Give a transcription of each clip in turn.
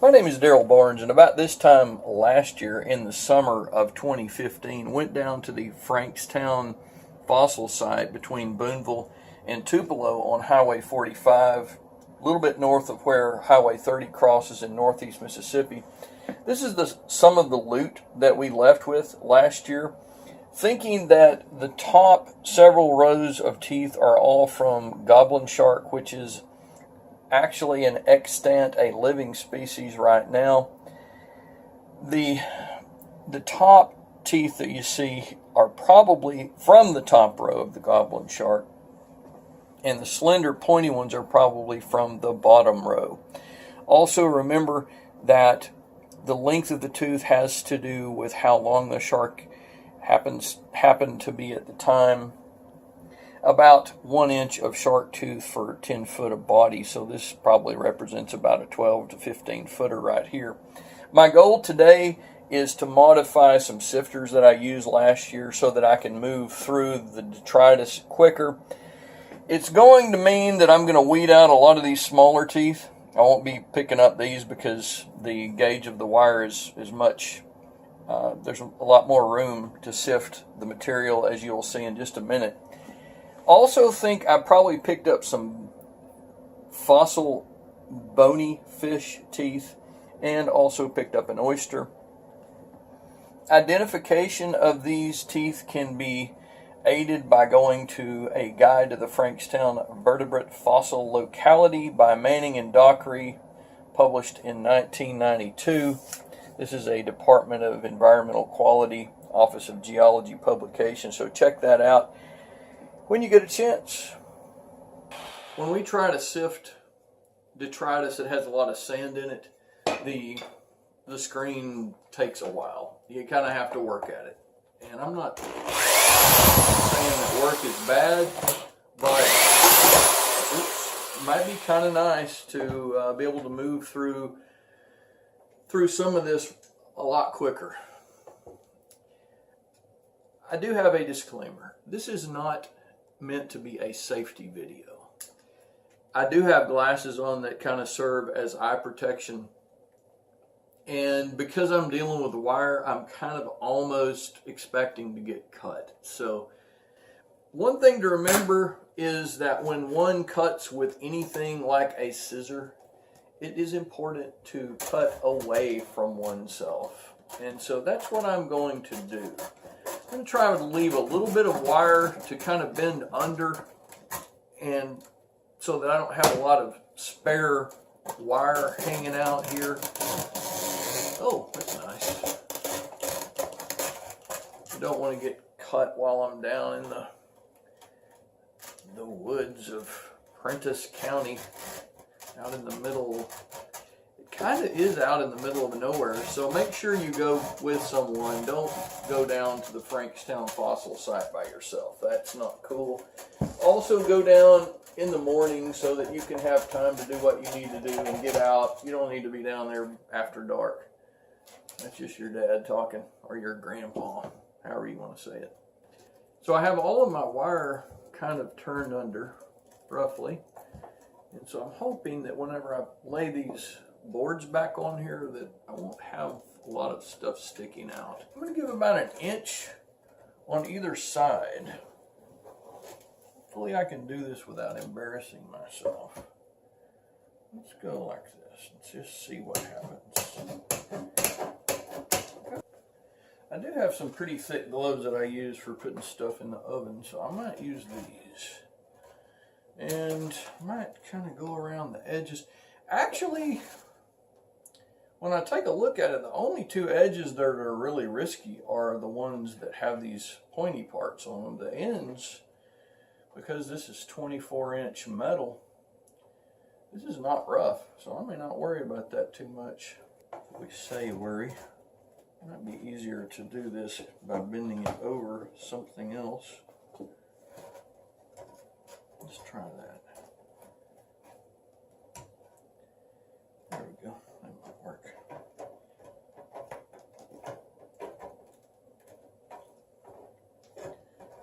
My name is Darrell Barnes, and about this time last year, in the summer of 2015, went down to the Frankstown fossil site between Boonville and Tupelo on Highway 45, a little bit north of where Highway 30 crosses in northeast Mississippi. This is some of the loot that we left with last year, thinking that the top several rows of teeth are all from goblin shark, which is actually an extant, a living species right now. The top teeth that you see are probably from the top row of the goblin shark, and the slender pointy ones are probably from the bottom row. Also remember that the length of the tooth has to do with how long the shark happened to be at the time. About 1 inch of shark tooth for 10 foot of body, so this probably represents about a 12 to 15 footer right here. My goal today is to modify some sifters that I used last year so that I can move through the detritus quicker. It's going to mean that I'm going to weed out a lot of these smaller teeth. I won't be picking up these because the gauge of the wire is much, there's a lot more room to sift the material, as you'll see in just a minute. Also think I probably picked up some fossil bony fish teeth and also picked up an oyster. Identification of these teeth can be aided by going to a guide to the Frankstown vertebrate fossil locality by Manning and Dockery, published in 1992. This is a Department of Environmental Quality, Office of Geology publication, so check that out when you get a chance. When we try to sift detritus that has a lot of sand in it, the screen takes a while. You kind of have to work at it. And I'm not saying that work is bad, but it might be kind of nice to be able to move through some of this a lot quicker. I do have a disclaimer. This is not meant to be a safety video. I do have glasses on that kind of serve as eye protection, and because I'm dealing with wire, I'm kind of almost expecting to get cut. So one thing to remember is that when one cuts with anything like a scissor, it is important to cut away from oneself, and so that's what I'm going to do. I'm going to try to leave a little bit of wire to kind of bend under, and so that I don't have a lot of spare wire hanging out here. Oh, that's nice. I don't want to get cut while I'm down in the woods of Prentiss County, out in the middle. Kind of is out in the middle of nowhere, so make sure you go with someone. Don't go down to the Frankstown fossil site by yourself. That's not cool. Also go down in the morning so that you can have time to do what you need to do and get out. You don't need to be down there after dark. That's just your dad talking, or your grandpa, however you want to say it. So I have all of my wire kind of turned under, roughly, and so I'm hoping that whenever I lay these boards back on here that I won't have a lot of stuff sticking out. I'm going to give about 1 inch on either side. Hopefully I can do this without embarrassing myself. Let's go like this and just see what happens. I do have some pretty thick gloves that I use for putting stuff in the oven, so I might use these. And I might kind of go around the edges. Actually, when I take a look at it, the only two edges that are really risky are the ones that have these pointy parts on them. The ends, because this is 24-inch metal, this is not rough, so I may not worry about that too much. We say worry. It might be easier to do this by bending it over something else. Let's try that. There we go. That might work.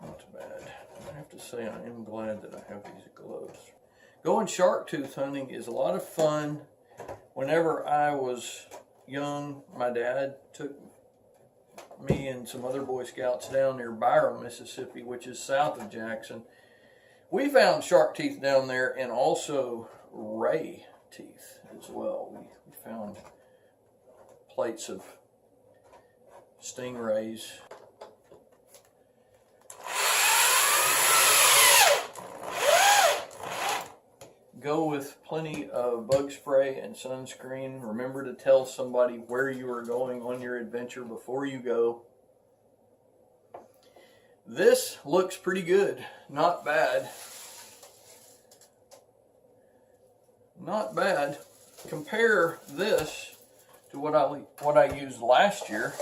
Not bad. I have to say I am glad that I have these gloves. Going shark tooth hunting is a lot of fun Whenever I was young, my dad took me and some other Boy Scouts down near Byram, Mississippi, which is south of Jackson. We found shark teeth down there and also ray teeth as well. We found plates of stingrays. Go with plenty of bug spray and sunscreen. Remember to tell somebody where you are going on your adventure before you go. This looks pretty good. Not bad. Not bad. Compare this to what I used last year,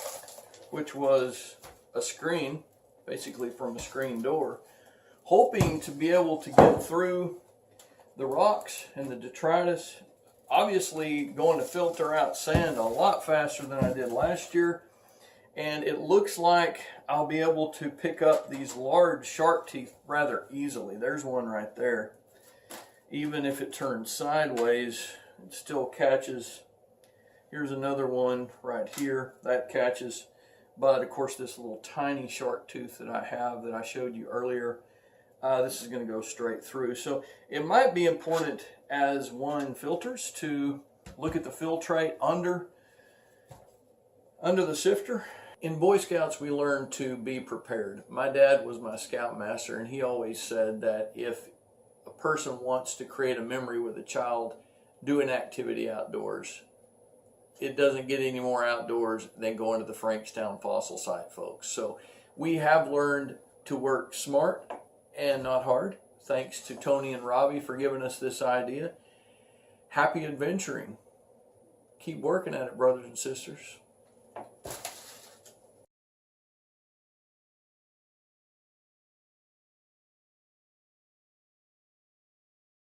which was a screen, basically from a screen door, hoping to be able to get through the rocks and the detritus. Obviously going to filter out sand a lot faster than I did last year, and it looks like I'll be able to pick up these large shark teeth rather easily. There's one right there. Even if it turns sideways, it still catches. Here's another one right here that catches, but of course this little tiny shark tooth that I have that I showed you earlier, this is going to go straight through. So it might be important as one filters to look at the filtrate under the sifter. In Boy Scouts, we learned to be prepared. My dad was my scoutmaster, and he always said that if a person wants to create a memory with a child, do an activity outdoors. It doesn't get any more outdoors than going to the Frankstown fossil site, folks. So we have learned to work smart and not hard. Thanks to Tony and Robbie for giving us this idea. Happy adventuring. Keep working at it, brothers and sisters.